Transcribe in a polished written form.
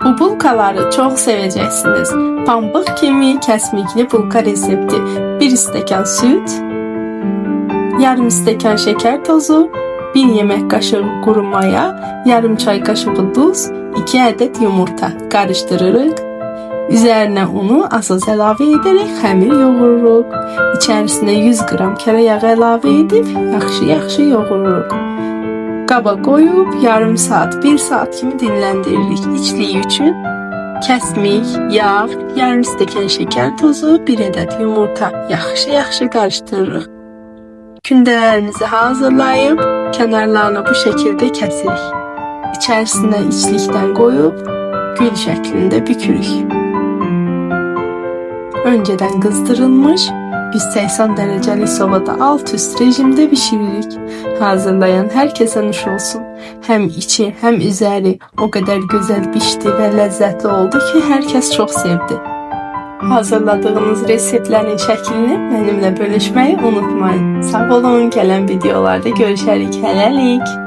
Bu bulkaları çok seveceksiniz. Pambık kimi kesmikli bulka resepti. 1 stəkan süt, yarım stəkan şeker tozu, 1 yemek kaşığı kuru maya, yarım çay kaşığı tuz, 2 adet yumurta karıştırırıq. Üzerine unu az əlavə edərək xəmir yoğururuq. İçərisinə 100 qram kərə yağı əlavə edib yaxşı yoğururuq. Qaba qoyub yarım saat, 1 saat kimi dinləndiririk. İçliyi üçün kəsmik, yağ, yarım stəkan şeker tozu, 1 adet yumurta yaxşı qarışdırırıq. Kündələrimizi hazırlayıb kənarlarını bu şəkildə kəsirik. İçərisinə içlikdən qoyub gül şəklində bükürük. Önceden kızdırılmış 180 dereceli sobada alt üst rejimde pişiririk. Hazırlayan herkese nuş olsun. Hem içi hem üzeri o kadar güzel pişti ve lezzetli oldu ki herkes çok sevdi. Hazırladığınız reseptlerin şəklini benimle bölüşmeyi unutmayın. Sağ olun, gelen videolarda görüşərik. Hələlik.